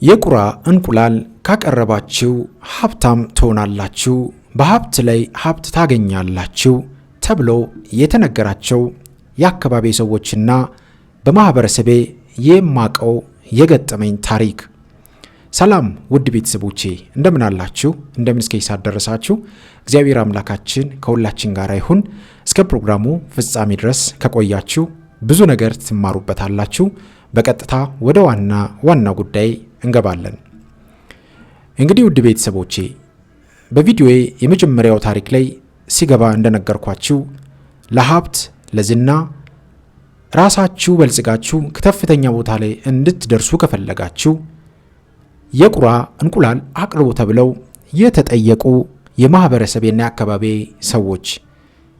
የቁራ እንቁላል ካቀረባችሁ ሀብታም ትሆናላችሁ፣ በሀብት ላይ ሀብት ታገኛላችሁ ተብሎ የተነገራቸው የአካባቢ ሰዎችና በማህበረሰቤ የማቀው የገጠመኝ ታሪክ። ሰላም ውድ ቤተሰቦቼ እንደምን አላችሁ? እንደምን እስከ ይሳት ደረሳችሁ? እግዚአብሔር አምላካችን ከሁላችን ጋር ይሁን። እስከ ፕሮግራሙ ፍጻሜ ድረስ ከቆያችሁ ብዙ ነገር ትማሩበታላችሁ። በቀጥታ ወደ ዋና ጉዳይ እንገባለን። እንግዲህ ውድ ቤተሰቦቼ በቪዲዮዬ የመጀመሪያው ታሪክ ላይ ሲገባ እንደነገርኳችሁ ለሀብት ለዝና ራሳችሁ በልጽጋችሁ ከፍተኛ ቦታ ላይ እንድትደርሱ ከፈለጋችሁ የቁራ እንቁላል አቅርቡ ተብለው የተጠየቁ የማህበረሰብና የአካባቢ ሰዎች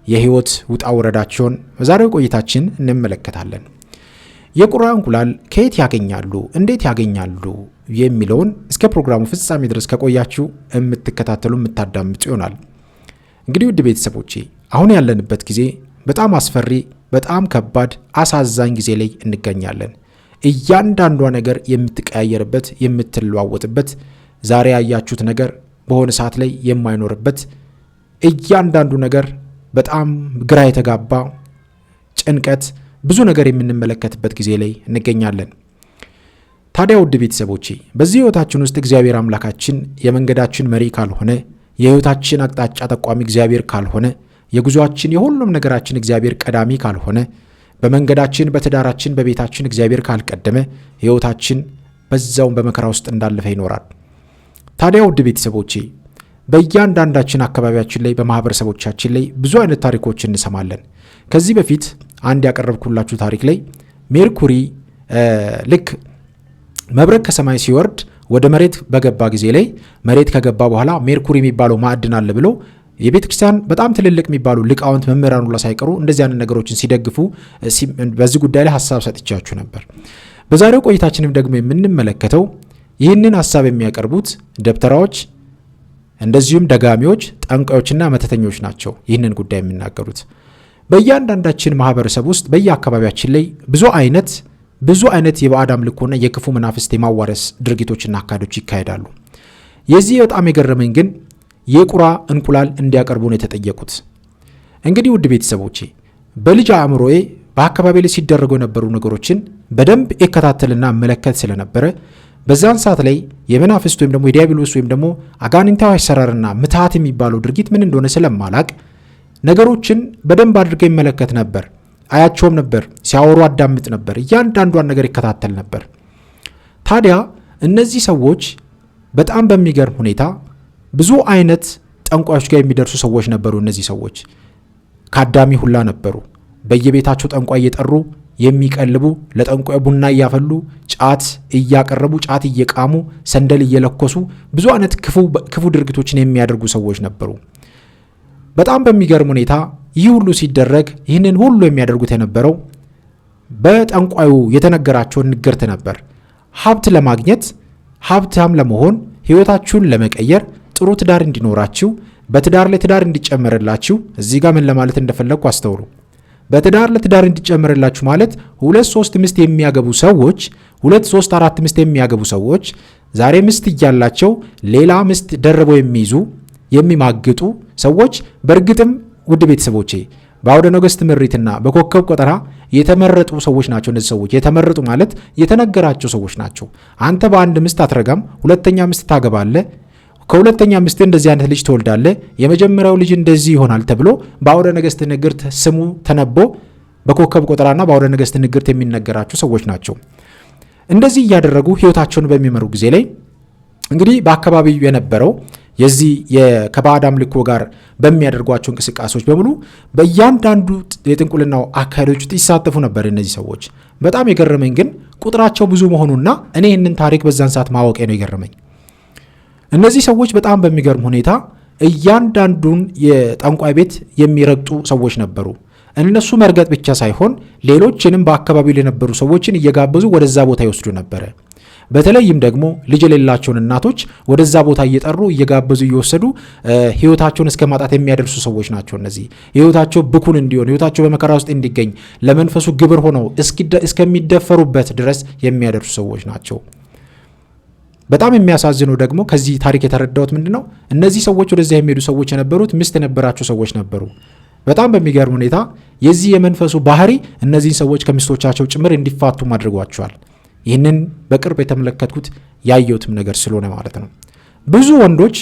የህይወት ውጣ ውረዳቸውን በዛሬው ቆይታችን እንመለከታለን። የቁራ እንቁላል ከየት ያገኛሉ፣ እንዴት ያገኛሉ የሚለውን እስከ ፕሮግራሙ ፍጻሜ ድረስ ከቆያችሁ የምትከታተሉ የምታዳምጡ ይሆናል። እንግዲህ ውድ ቤተሰቦቼ አሁን ያለንበት ጊዜ በጣም አስፈሪ፣ በጣም ከባድ፣ አሳዛኝ ጊዜ ላይ እንገኛለን። እያንዳንዷ ነገር የምትቀያየርበት፣ የምትለዋወጥበት፣ ዛሬ ያያችሁት ነገር በሆነ ሰዓት ላይ የማይኖርበት፣ እያንዳንዱ ነገር በጣም ግራ የተጋባ ጭንቀት፣ ብዙ ነገር የምንመለከትበት ጊዜ ላይ እንገኛለን። ታዲያ ውድ ቤተሰቦቼ በዚህ ህይወታችን ውስጥ እግዚአብሔር አምላካችን የመንገዳችን መሪ ካልሆነ፣ የህይወታችን አቅጣጫ ጠቋሚ እግዚአብሔር ካልሆነ፣ የጉዟችን የሁሉም ነገራችን እግዚአብሔር ቀዳሚ ካልሆነ፣ በመንገዳችን በትዳራችን በቤታችን እግዚአብሔር ካልቀደመ ህይወታችን በዛውን በመከራ ውስጥ እንዳለፈ ይኖራል። ታዲያ ውድ ቤተሰቦቼ በእያንዳንዳችን አካባቢያችን ላይ በማህበረሰቦቻችን ላይ ብዙ አይነት ታሪኮችን እንሰማለን። ከዚህ በፊት አንድ ያቀረብኩላችሁ ታሪክ ላይ ሜርኩሪ ልክ መብረቅ ከሰማይ ሲወርድ ወደ መሬት በገባ ጊዜ ላይ መሬት ከገባ በኋላ ሜርኩሪ የሚባለው ማዕድን አለ ብሎ የቤተ ክርስቲያን በጣም ትልልቅ የሚባሉ ሊቃውንት መምህራን ሁሉ ሳይቀሩ እንደዚህ አይነት ነገሮችን ሲደግፉ በዚህ ጉዳይ ላይ ሐሳብ ሰጥቻችሁ ነበር። በዛሬው ቆይታችንም ደግሞ የምንመለከተው ይህንን ሐሳብ የሚያቀርቡት ደብተራዎች እንደዚሁም ደጋሚዎች፣ ጠንቋዮችና መተተኞች ናቸው። ይህንን ጉዳይ የሚናገሩት በእያንዳንዳችን ማህበረሰብ ውስጥ በየአካባቢያችን ላይ ብዙ አይነት የባዕድ አምልኮና የክፉ መናፍስት የማዋረስ ድርጊቶችና አካሄዶች ይካሄዳሉ። የዚህ በጣም የገረመኝ ግን የቁራ እንቁላል እንዲያቀርቡ ነው የተጠየቁት። እንግዲህ ውድ ቤተሰቦቼ በልጅ አእምሮዬ በአካባቢ ላይ ሲደረጉ የነበሩ ነገሮችን በደንብ እከታተልና መለከት ስለነበረ በዛን ሰዓት ላይ የመናፍስት ወይም ደግሞ የዲያብሎስ ወይም ደግሞ አጋንንታዊ አሰራርና ምትሃት የሚባለው ድርጊት ምን እንደሆነ ስለማላቅ ነገሮችን በደንብ አድርገ ይመለከት ነበር፣ አያቸውም ነበር፣ ሲያወሩ አዳምጥ ነበር፣ እያንዳንዷን ነገር ይከታተል ነበር። ታዲያ እነዚህ ሰዎች በጣም በሚገርም ሁኔታ ብዙ አይነት ጠንቋዮች ጋር የሚደርሱ ሰዎች ነበሩ። እነዚህ ሰዎች ካዳሚ ሁላ ነበሩ። በየቤታቸው ጠንቋይ እየጠሩ የሚቀልቡ፣ ለጠንቋይ ቡና እያፈሉ፣ ጫት እያቀረቡ፣ ጫት እየቃሙ፣ ሰንደል እየለኮሱ ብዙ አይነት ክፉ ድርጊቶችን የሚያደርጉ ሰዎች ነበሩ። በጣም በሚገርም ሁኔታ ይህ ሁሉ ሲደረግ ይህንን ሁሉ የሚያደርጉት የነበረው በጠንቋዩ የተነገራቸውን ንግርት ነበር። ሀብት ለማግኘት፣ ሀብታም ለመሆን፣ ህይወታችሁን ለመቀየር፣ ጥሩ ትዳር እንዲኖራችሁ፣ በትዳር ላይ ትዳር እንዲጨመርላችሁ። እዚህ ጋር ምን ለማለት እንደፈለግኩ አስተውሉ። በትዳር ለትዳር እንዲጨመርላችሁ ማለት 2-3 ሚስት የሚያገቡ ሰዎች 2-3-4 ሚስት የሚያገቡ ሰዎች ዛሬ ሚስት እያላቸው ሌላ ሚስት ደርበው የሚይዙ የሚማግጡ ሰዎች በእርግጥም ውድ ቤተሰቦቼ በአውደ ነገሥት ምሪትና በኮከብ ቆጠራ የተመረጡ ሰዎች ናቸው። እነዚህ ሰዎች የተመረጡ ማለት የተነገራቸው ሰዎች ናቸው። አንተ በአንድ ሚስት አትረጋም፣ ሁለተኛ ሚስት ታገባለህ፣ ከሁለተኛ ሚስት እንደዚህ አይነት ልጅ ትወልዳለህ፣ የመጀመሪያው ልጅ እንደዚህ ይሆናል ተብሎ በአውደ ነገሥት ንግርት ስሙ ተነቦ በኮከብ ቆጠራና በአውደ ነገሥት ንግርት የሚነገራቸው ሰዎች ናቸው። እንደዚህ እያደረጉ ህይወታቸውን በሚመሩ ጊዜ ላይ እንግዲህ በአካባቢው የነበረው የዚህ ከባዕድ አምልኮ ጋር በሚያደርጓቸው እንቅስቃሴዎች በሙሉ በእያንዳንዱ የጥንቁልናው አካሄዶች ውስጥ ይሳተፉ ነበር እነዚህ ሰዎች። በጣም የገረመኝ ግን ቁጥራቸው ብዙ መሆኑና እኔ ይህንን ታሪክ በዛን ሰዓት ማወቄ ነው የገረመኝ። እነዚህ ሰዎች በጣም በሚገርም ሁኔታ እያንዳንዱን የጠንቋይ ቤት የሚረግጡ ሰዎች ነበሩ። እነሱ መርገጥ ብቻ ሳይሆን ሌሎችንም በአካባቢው የነበሩ ሰዎችን እየጋበዙ ወደዛ ቦታ ይወስዱ ነበረ። በተለይም ደግሞ ልጅ የሌላቸውን እናቶች ወደዛ ቦታ እየጠሩ እየጋበዙ እየወሰዱ ህይወታቸውን እስከ ማጣት የሚያደርሱ ሰዎች ናቸው። እነዚህ ህይወታቸው ብኩን እንዲሆን፣ ህይወታቸው በመከራ ውስጥ እንዲገኝ፣ ለመንፈሱ ግብር ሆነው እስከሚደፈሩበት ድረስ የሚያደርሱ ሰዎች ናቸው። በጣም የሚያሳዝነው ደግሞ ከዚህ ታሪክ የተረዳሁት ምንድነው እነዚህ ሰዎች ወደዚያ የሚሄዱ ሰዎች የነበሩት ሚስት የነበራቸው ሰዎች ነበሩ። በጣም በሚገርም ሁኔታ የዚህ የመንፈሱ ባህሪ እነዚህን ሰዎች ከሚስቶቻቸው ጭምር እንዲፋቱ አድርጓቸዋል። ይህንን በቅርብ የተመለከትኩት ያየሁትም ነገር ስለሆነ ማለት ነው። ብዙ ወንዶች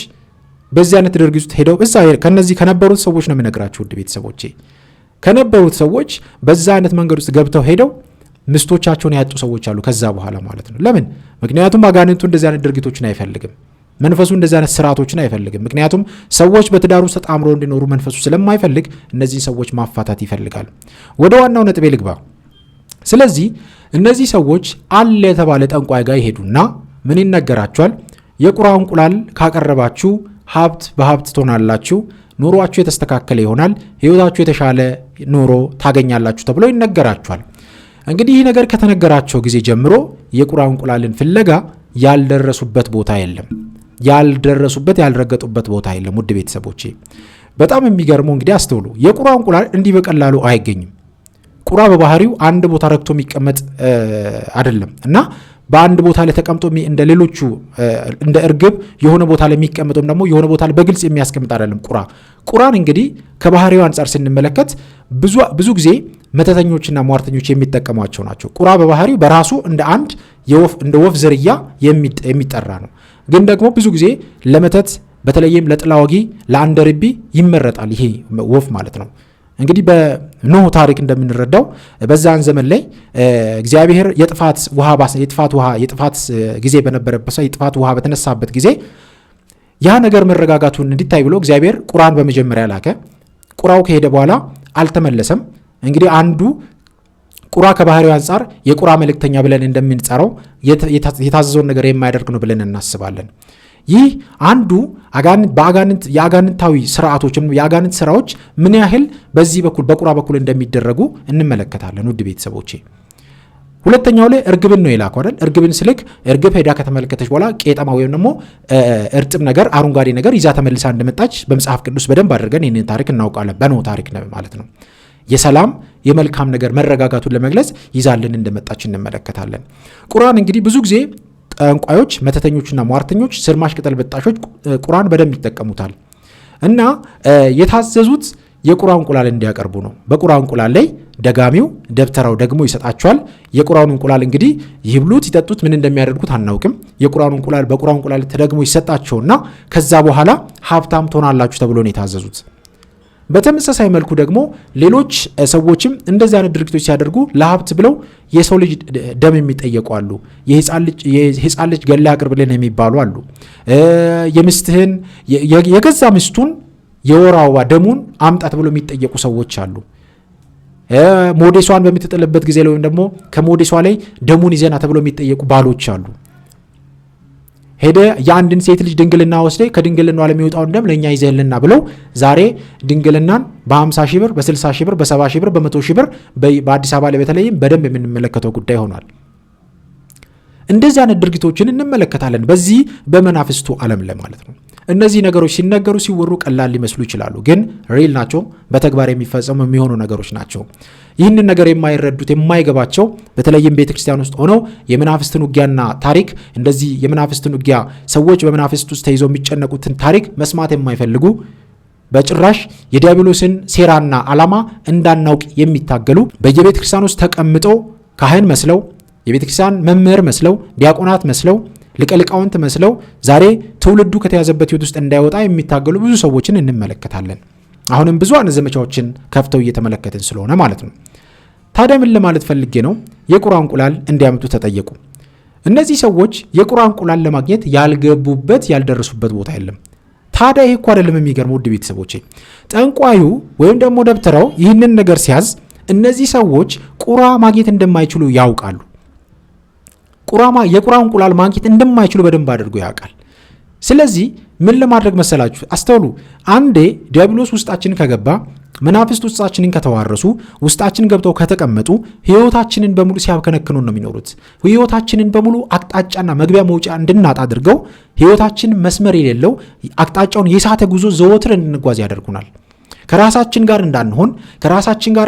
በዚህ አይነት ድርጊት ውስጥ ሄደው እዛ ከነዚህ ከነበሩት ሰዎች ነው የምነግራችሁ ውድ ቤተሰቦቼ፣ ከነበሩት ሰዎች በዛ አይነት መንገድ ውስጥ ገብተው ሄደው ሚስቶቻቸውን ያጡ ሰዎች አሉ ከዛ በኋላ ማለት ነው። ለምን? ምክንያቱም አጋንንቱ እንደዚህ አይነት ድርጊቶችን አይፈልግም። መንፈሱ እንደዚህ አይነት ስርዓቶችን አይፈልግም። ምክንያቱም ሰዎች በትዳሩ ውስጥ ተጣምሮ እንዲኖሩ መንፈሱ ስለማይፈልግ እነዚህን ሰዎች ማፋታት ይፈልጋል። ወደ ዋናው ነጥቤ ልግባ። ስለዚህ እነዚህ ሰዎች አለ የተባለ ጠንቋይ ጋር ይሄዱና ምን ይነገራቸዋል? የቁራ እንቁላል ካቀረባችሁ ሀብት በሀብት ትሆናላችሁ፣ ኑሯችሁ የተስተካከለ ይሆናል፣ ህይወታችሁ የተሻለ ኑሮ ታገኛላችሁ ተብሎ ይነገራቸዋል። እንግዲህ ይህ ነገር ከተነገራቸው ጊዜ ጀምሮ የቁራ እንቁላልን ፍለጋ ያልደረሱበት ቦታ የለም፣ ያልረገጡበት ቦታ የለም። ውድ ቤተሰቦቼ በጣም የሚገርመው እንግዲህ አስተውሉ፣ የቁራ እንቁላል እንዲህ በቀላሉ አይገኝም። ቁራ በባህሪው አንድ ቦታ ረግቶ የሚቀመጥ አይደለም እና በአንድ ቦታ ላይ ተቀምጦ እንደ ሌሎቹ እንደ እርግብ የሆነ ቦታ ላይ የሚቀመጠውም ደግሞ የሆነ ቦታ ላይ በግልጽ የሚያስቀምጥ አይደለም። ቁራን እንግዲህ ከባህሪው አንጻር ስንመለከት ብዙ ጊዜ መተተኞችና ሟርተኞች የሚጠቀሟቸው ናቸው። ቁራ በባህሪው በራሱ እንደ ወፍ ዝርያ የሚጠራ ነው። ግን ደግሞ ብዙ ጊዜ ለመተት በተለይም ለጥላ ወጊ ለአንደርቢ ይመረጣል ይሄ ወፍ ማለት ነው። እንግዲህ በኖህ ታሪክ እንደምንረዳው በዛን ዘመን ላይ እግዚአብሔር የጥፋት ጊዜ በነበረበት የጥፋት ውሃ በተነሳበት ጊዜ ያ ነገር መረጋጋቱን እንዲታይ ብሎ እግዚአብሔር ቁራን በመጀመሪያ ላከ። ቁራው ከሄደ በኋላ አልተመለሰም። እንግዲህ አንዱ ቁራ ከባህሪው አንጻር የቁራ መልእክተኛ ብለን እንደምንጸራው የታዘዘውን ነገር የማያደርግ ነው ብለን እናስባለን። ይህ አንዱ የአጋንንታዊ ስርዓቶች የአጋንንት ስራዎች ምን ያህል በዚህ በኩል በቁራ በኩል እንደሚደረጉ እንመለከታለን። ውድ ቤተሰቦቼ ሁለተኛው ላይ እርግብን ነው የላከው አይደል? እርግብን ስልክ እርግብ ሄዳ ከተመለከተች በኋላ ቄጠማ ወይም ደግሞ እርጥብ ነገር አረንጓዴ ነገር ይዛ ተመልሳ እንደመጣች በመጽሐፍ ቅዱስ በደንብ አድርገን ይህንን ታሪክ እናውቃለን። በኖህ ታሪክ ነው ማለት ነው። የሰላም የመልካም ነገር መረጋጋቱን ለመግለጽ ይዛልን እንደመጣች እንመለከታለን። ቁራን እንግዲህ ብዙ ጊዜ ጠንቋዮች፣ መተተኞችና ሟርተኞች፣ ስርማሽ ቅጠል በጣሾች ቁራን በደንብ ይጠቀሙታል እና የታዘዙት የቁራ እንቁላል እንዲያቀርቡ ነው። በቁራ እንቁላል ላይ ደጋሚው ደብተራው ደግሞ ይሰጣቸዋል። የቁራውን እንቁላል እንግዲህ ይብሉት ይጠጡት ምን እንደሚያደርጉት አናውቅም። የቁራውን እንቁላል በቁራ እንቁላል ተደግሞ ይሰጣቸውና ከዛ በኋላ ሀብታም ትሆናላችሁ ተብሎ ነው የታዘዙት። በተመሳሳይ መልኩ ደግሞ ሌሎች ሰዎችም እንደዚህ አይነት ድርጊቶች ሲያደርጉ ለሀብት ብለው የሰው ልጅ ደም የሚጠየቁ አሉ። የህፃን ልጅ ገላ ያቅርብልን የሚባሉ አሉ። የሚስትህን የገዛ ሚስቱን የወር አበባ ደሙን አምጣ ተብሎ የሚጠየቁ ሰዎች አሉ። ሞዴሷን በምትጥልበት ጊዜ ወይም ደግሞ ከሞዴሷ ላይ ደሙን ይዘና ተብሎ የሚጠየቁ ባሎች አሉ። ሄደ የአንድን ሴት ልጅ ድንግልና ወስደ ከድንግልናው ለሚወጣው ደም ለኛ ይዘህልና ብለው ዛሬ ድንግልናን በ50 ሺህ ብር፣ በ60 ሺህ ብር፣ በ70 ሺህ ብር፣ በ100 ሺህ ብር በአዲስ አበባ ላይ በተለይም በደንብ የምንመለከተው ጉዳይ ሆኗል። እንደዚህ አይነት ድርጊቶችን እንመለከታለን በዚህ በመናፍስቱ ዓለም ላይ ማለት ነው። እነዚህ ነገሮች ሲነገሩ ሲወሩ ቀላል ሊመስሉ ይችላሉ፣ ግን ሪል ናቸው። በተግባር የሚፈጸሙ የሚሆኑ ነገሮች ናቸው። ይህንን ነገር የማይረዱት የማይገባቸው በተለይም ቤተክርስቲያን ውስጥ ሆነው የመናፍስትን ውጊያና ታሪክ እንደዚህ የመናፍስትን ውጊያ ሰዎች በመናፍስት ውስጥ ተይዘው የሚጨነቁትን ታሪክ መስማት የማይፈልጉ በጭራሽ የዲያብሎስን ሴራና ዓላማ እንዳናውቅ የሚታገሉ በየቤተክርስቲያን ውስጥ ተቀምጠው ካህን መስለው የቤተክርስቲያን መምህር መስለው ዲያቆናት መስለው ሊቃውንት መስለው ዛሬ ትውልዱ ከተያዘበት ህይወት ውስጥ እንዳይወጣ የሚታገሉ ብዙ ሰዎችን እንመለከታለን። አሁንም ብዙ አይነት ዘመቻዎችን ከፍተው እየተመለከትን ስለሆነ ማለት ነው። ታዲያ ምን ለማለት ፈልጌ ነው? የቁራ እንቁላል እንዲያመጡ ተጠየቁ። እነዚህ ሰዎች የቁራ እንቁላል ለማግኘት ያልገቡበት ያልደረሱበት ቦታ የለም። ታዲያ ይሄ እኮ አይደለም የሚገርመው ውድ ቤተሰቦቼ። ጠንቋዩ ወይም ደግሞ ደብተራው ይህንን ነገር ሲያዝ እነዚህ ሰዎች ቁራ ማግኘት እንደማይችሉ ያውቃሉ። የቁራ እንቁላል ማግኘት እንደማይችሉ በደንብ አድርጎ ያውቃል። ስለዚህ ምን ለማድረግ መሰላችሁ? አስተውሉ። አንዴ ዲያብሎስ ውስጣችንን ከገባ መናፍስት ውስጣችንን ከተዋረሱ ውስጣችን ገብተው ከተቀመጡ ህይወታችንን በሙሉ ሲያብከነክኑን ነው የሚኖሩት። ህይወታችንን በሙሉ አቅጣጫና መግቢያ መውጫ እንድናጣ አድርገው ህይወታችን መስመር የሌለው አቅጣጫውን የሳተ ጉዞ ዘወትር እንድንጓዝ ያደርጉናል። ከራሳችን ጋር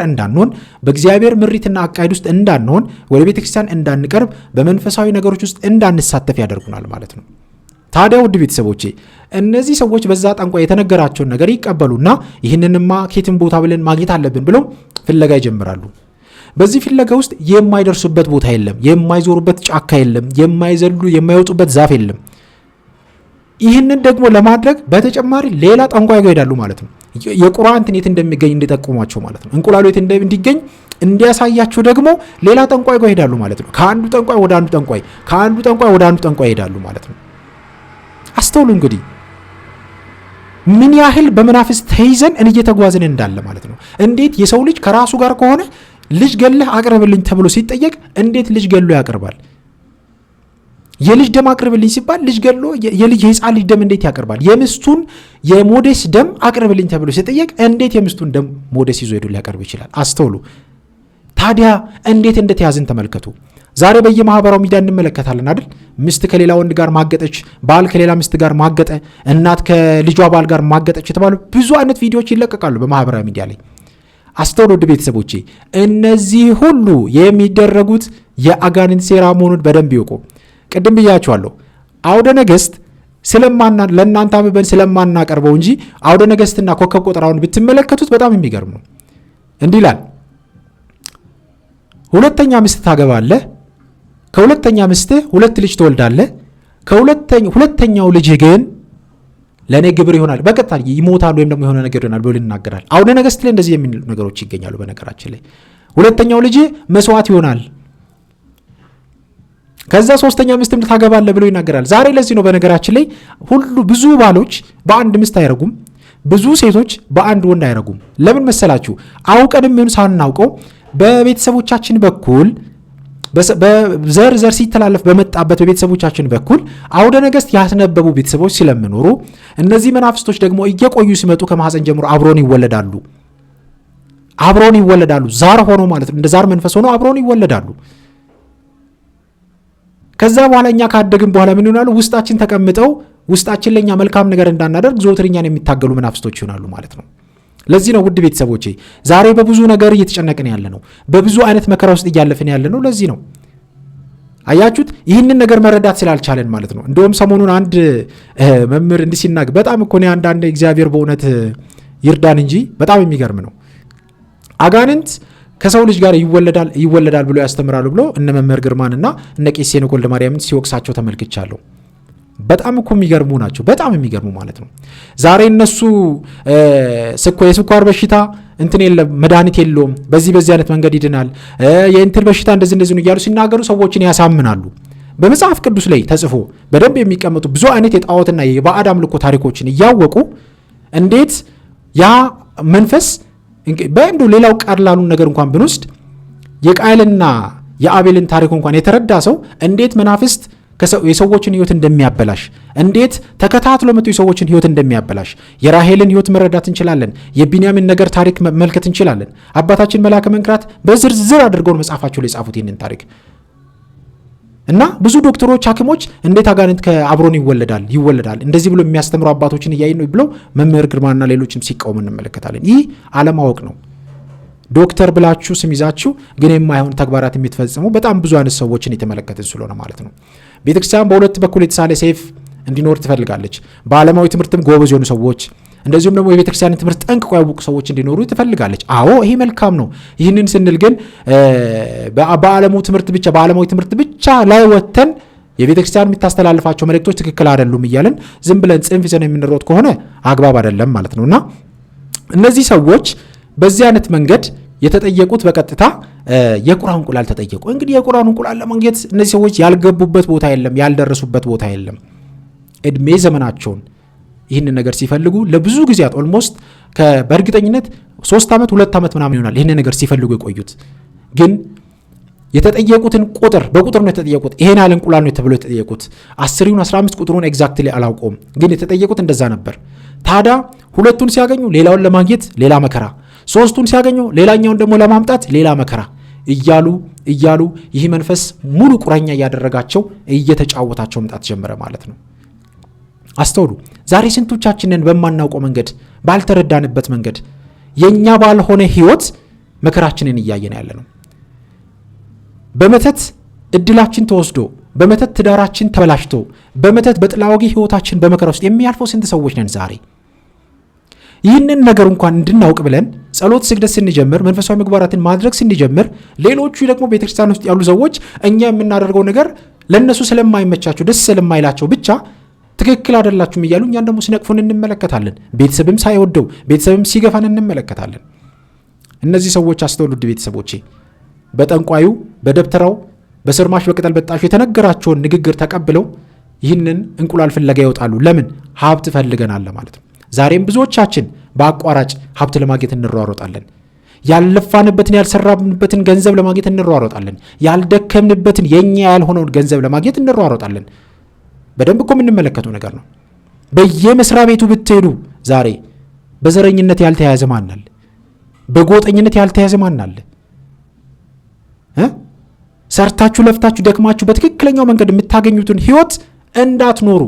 እንዳንሆን በእግዚአብሔር ምሪትና አካሄድ ውስጥ እንዳንሆን ወደ ቤተክርስቲያን እንዳንቀርብ በመንፈሳዊ ነገሮች ውስጥ እንዳንሳተፍ ያደርጉናል ማለት ነው። ታዲያ ውድ ቤተሰቦቼ እነዚህ ሰዎች በዛ ጠንቋይ የተነገራቸውን ነገር ይቀበሉና ይህንንማ ኬትን ቦታ ብለን ማግኘት አለብን ብለው ፍለጋ ይጀምራሉ። በዚህ ፍለጋ ውስጥ የማይደርሱበት ቦታ የለም፣ የማይዞሩበት ጫካ የለም፣ የማይዘሉ የማይወጡበት ዛፍ የለም። ይህንን ደግሞ ለማድረግ በተጨማሪ ሌላ ጠንቋይ ጋር ይሄዳሉ ማለት ነው። የቁርአን የት እንደሚገኝ እንዲጠቁሟቸው ማለት ነው። እንቁላሉ የት እንዲገኝ እንዲያሳያቸው ደግሞ ሌላ ጠንቋይ ጋር ይሄዳሉ ማለት ነው። ከአንዱ ጠንቋይ ወደ አንዱ ጠንቋይ፣ ከአንዱ ጠንቋይ ወደ አንዱ ጠንቋይ ይሄዳሉ ማለት ነው። አስተውሉ እንግዲህ ምን ያህል በመናፍስት ተይዘን እየተጓዝን እንዳለ ማለት ነው። እንዴት የሰው ልጅ ከራሱ ጋር ከሆነ ልጅ ገለህ አቅርብልኝ ተብሎ ሲጠየቅ እንዴት ልጅ ገሎ ያቀርባል? የልጅ ደም አቅርብልኝ ሲባል ልጅ ገሎ የህፃን ልጅ ደም እንዴት ያቀርባል? የምስቱን የሞዴስ ደም አቅርብልኝ ተብሎ ሲጠየቅ እንዴት የምስቱን ደም ሞዴስ ይዞ ሄዶ ሊያቀርብ ይችላል? አስተውሉ። ታዲያ እንዴት እንደተያዝን ተመልከቱ። ዛሬ በየማህበራዊ ሚዲያ እንመለከታለን አይደል? ሚስት ከሌላ ወንድ ጋር ማገጠች፣ ባል ከሌላ ሚስት ጋር ማገጠ፣ እናት ከልጇ ባል ጋር ማገጠች የተባሉ ብዙ አይነት ቪዲዮዎች ይለቀቃሉ በማህበራዊ ሚዲያ ላይ። አስተውሉ ውድ ቤተሰቦቼ፣ እነዚህ ሁሉ የሚደረጉት የአጋንንት ሴራ መሆኑን በደንብ ይወቁ። ቅድም ብያችኋለሁ። አውደ ነገሥት ለእናንተ አብበን ስለማናቀርበው እንጂ አውደ ነገሥትና ኮከብ ቆጠራውን ብትመለከቱት በጣም የሚገርም ነው። እንዲህ ይላል፣ ሁለተኛ ሚስት ታገባለህ፣ ከሁለተኛ ሚስትህ 2 ልጅ ትወልዳለህ፣ ሁለተኛው ልጅ ግን ለእኔ ግብር ይሆናል፣ በቀጥታ ይሞታል ወይም ደግሞ የሆነ ነገር ይሆናል ብሎ ይናገራል። አውደ ነገሥት ላይ እንደዚህ የሚሉ ነገሮች ይገኛሉ። በነገራችን ላይ ሁለተኛው ልጅ መስዋዕት ይሆናል፣ ከዛ ሶስተኛ ሚስትም ታገባለህ ብሎ ይናገራል። ዛሬ ለዚህ ነው በነገራችን ላይ ብዙ ባሎች በአንድ ሚስት አይረጉም፣ ብዙ ሴቶች በአንድ ወንድ አይረጉም። ለምን መሰላችሁ? አውቀንም ይሁን ሳናውቀው በቤተሰቦቻችን በኩል በዘር ሲተላለፍ በመጣበት በቤተሰቦቻችን በኩል አውደ ነገሥት ያስነበቡ ቤተሰቦች ስለሚኖሩ እነዚህ መናፍስቶች ደግሞ እየቆዩ ሲመጡ ከማህፀን ጀምሮ አብሮን ይወለዳሉ። ዛር ሆኖ ማለት ነው። እንደ ዛር መንፈስ ሆኖ አብሮን ይወለዳሉ። ከዛ በኋላ እኛ ካደግን በኋላ ምን ይሆናሉ? ውስጣችን ተቀምጠው ውስጣችን ለኛ መልካም ነገር እንዳናደርግ ዘወትርኛን የሚታገሉ መናፍስቶች ይሆናሉ ማለት ነው። ለዚህ ነው ውድ ቤተሰቦቼ ዛሬ በብዙ ነገር እየተጨነቅን ያለ ነው፣ በብዙ አይነት መከራ ውስጥ እያለፍን ያለ ነው። ለዚህ ነው አያችሁት፣ ይህንን ነገር መረዳት ስላልቻለን ማለት ነው። እንደውም ሰሞኑን አንድ መምህር እንዲህ ሲናገር በጣም እኮ ነው አንዳንድ እግዚአብሔር በእውነት ይርዳን እንጂ በጣም የሚገርም ነው። አጋንንት ከሰው ልጅ ጋር ይወለዳል ብሎ ያስተምራሉ ብሎ እነ መምህር ግርማንና እነ ቄስ ሄኖክ ወልደ ማርያምን ሲወቅሳቸው ተመልክቻለሁ። በጣም እኮ የሚገርሙ ናቸው። በጣም የሚገርሙ ማለት ነው። ዛሬ እነሱ የስኳር በሽታ እንትን የለም መድኃኒት የለውም፣ በዚህ አይነት መንገድ ይድናል፣ የእንትን በሽታ እንደዚህ ነው እያሉ ሲናገሩ ሰዎችን ያሳምናሉ። በመጽሐፍ ቅዱስ ላይ ተጽፎ በደንብ የሚቀመጡ ብዙ አይነት የጣዖትና የባዕድ አምልኮ ታሪኮችን እያወቁ እንዴት ያ መንፈስ በእንዱ ሌላው ቀላሉን ነገር እንኳን ብንወስድ የቃየልና የአቤልን ታሪክ እንኳን የተረዳ ሰው እንዴት መናፍስት የሰዎችን ህይወት እንደሚያበላሽ እንዴት ተከታትሎ መጥቶ የሰዎችን ህይወት እንደሚያበላሽ የራሄልን ህይወት መረዳት እንችላለን። የቢንያምን ነገር ታሪክ መመልከት እንችላለን። አባታችን መልአከ መንክራት በዝርዝር አድርገው መጽሐፋቸው ላይ ጻፉት ይህንን ታሪክ እና ብዙ ዶክተሮች፣ ሐኪሞች እንዴት አጋንንት ከአብሮን ይወለዳል እንደዚህ ብሎ የሚያስተምሩ አባቶችን እያየን ነው ብለው መምህር ግርማና ሌሎችም ሲቃወሙ እንመለከታለን። ይህ አለማወቅ ነው። ዶክተር ብላችሁ ስም ይዛችሁ ግን የማይሆን ተግባራት የሚትፈጽሙ በጣም ብዙ አይነት ሰዎችን የተመለከትን ስለሆነ ማለት ነው። ቤተክርስቲያን በሁለት በኩል የተሳለ ሰይፍ እንዲኖር ትፈልጋለች። በዓለማዊ ትምህርትም ጎበዝ የሆኑ ሰዎች እንደዚሁም ደግሞ የቤተክርስቲያንን ትምህርት ጠንቅቆ ያወቁ ሰዎች እንዲኖሩ ትፈልጋለች። አዎ ይሄ መልካም ነው። ይህንን ስንል ግን በዓለማዊ ትምህርት ብቻ ላይ ወተን የቤተክርስቲያን የምታስተላልፋቸው መልእክቶች ትክክል አይደሉም እያለን ዝም ብለን ጽንፍ ይዘን የምንሮጥ ከሆነ አግባብ አይደለም ማለት ነውና እነዚህ ሰዎች በዚህ አይነት መንገድ የተጠየቁት በቀጥታ የቁርአን እንቁላል ተጠየቁ። እንግዲህ የቁርአን እንቁላል ለማግኘት እነዚህ ሰዎች ያልገቡበት ቦታ የለም፣ ያልደረሱበት ቦታ የለም። እድሜ ዘመናቸውን ይህንን ነገር ሲፈልጉ ለብዙ ጊዜያት ኦልሞስት በእርግጠኝነት 3 ዓመት 2 ዓመት ምናምን ይሆናል ይህንን ነገር ሲፈልጉ የቆዩት። ግን የተጠየቁትን በቁጥር ነው የተጠየቁት። ይሄን ያህል እንቁላል ነው ተብሎ የተጠየቁት። 10 15 ቁጥሩን ኤግዛክትሊ አላውቀውም፣ ግን የተጠየቁት እንደዛ ነበር። ታዲያ ሁለቱን ሲያገኙ ሌላውን ለማግኘት ሌላ መከራ፣ ሶስቱን ሲያገኙ ሌላኛውን ደግሞ ለማምጣት ሌላ መከራ እያሉ ይህ መንፈስ ሙሉ ቁራኛ እያደረጋቸው እየተጫወታቸው መምጣት ጀመረ ማለት ነው። አስተውሉ። ዛሬ ስንቶቻችንን በማናውቀው መንገድ ባልተረዳንበት መንገድ የኛ ባልሆነ ህይወት መከራችንን እያየን ያለ ነው። በመተት እድላችን ተወስዶ፣ በመተት ትዳራችን ተበላሽቶ፣ በመተት በጥላወጊ ህይወታችን በመከራ ውስጥ የሚያልፈው ስንት ሰዎች ነን ዛሬ? ይህንን ነገር እንኳን እንድናውቅ ብለን ጸሎት ስግደት ስንጀምር፣ መንፈሳዊ ምግባራትን ማድረግ ስንጀምር፣ ሌሎቹ ደግሞ ቤተክርስቲያን ውስጥ ያሉ ሰዎች እኛ የምናደርገው ነገር ለነሱ ስለማይመቻቸው ደስ ስለማይላቸው ብቻ ትክክል አይደላችሁም እያሉ እኛን ደግሞ ሲነቅፉን እንመለከታለን። ቤተሰብም ሳይወደው ቤተሰብም ሲገፋን እንመለከታለን። እነዚህ ሰዎች አስተውሉድ ቤተሰቦቼ፣ በጠንቋዩ በደብተራው በስርማሽ በቅጠል በጣሹ የተነገራቸውን ንግግር ተቀብለው ይህንን እንቁላል ፍለጋ ይወጣሉ። ለምን? ሀብት ፈልገናል ማለት ነው። ዛሬም ብዙዎቻችን በአቋራጭ ሀብት ለማግኘት እንሯሮጣለን። ያልለፋንበትን ያልሰራንበትን ገንዘብ ለማግኘት እንሯሮጣለን። ያልደከምንበትን የኛ ያልሆነውን ገንዘብ ለማግኘት እንሯሮጣለን። በደንብ እኮ የምንመለከተው ነገር ነው። በየመስሪያ ቤቱ ብትሄዱ ዛሬ በዘረኝነት ያልተያዘ ማን አለ? በጎጠኝነት ያልተያዘ ማን አለ? ሰርታችሁ ለፍታችሁ ደክማችሁ በትክክለኛው መንገድ የምታገኙትን ህይወት እንዳትኖሩ፣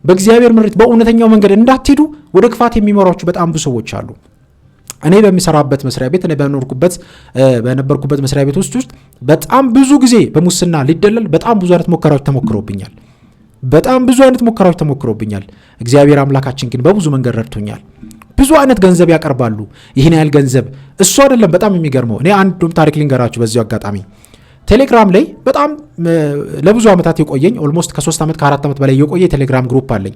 በእግዚአብሔር ምሪት በእውነተኛው መንገድ እንዳትሄዱ ወደ ክፋት የሚመሯችሁ በጣም ብዙ ሰዎች አሉ። እኔ በሚሰራበት መስሪያ ቤት እኔ በነበርኩበት መስሪያ ቤት ውስጥ በጣም ብዙ ጊዜ በሙስና ሊደለል በጣም ብዙ አይነት ሙከራዎች ተሞክረውብኛል። እግዚአብሔር አምላካችን ግን በብዙ መንገድ ረድቶኛል። ብዙ አይነት ገንዘብ ያቀርባሉ። ይህን ያህል ገንዘብ እሱ አይደለም። በጣም የሚገርመው እኔ አንዱም ታሪክ ልንገራችሁ በዚሁ አጋጣሚ። ቴሌግራም ላይ በጣም ለብዙ ዓመታት የቆየኝ ኦልሞስት ከ3 ዓመት ከ4 ዓመት በላይ የቆየ ቴሌግራም ግሩፕ አለኝ።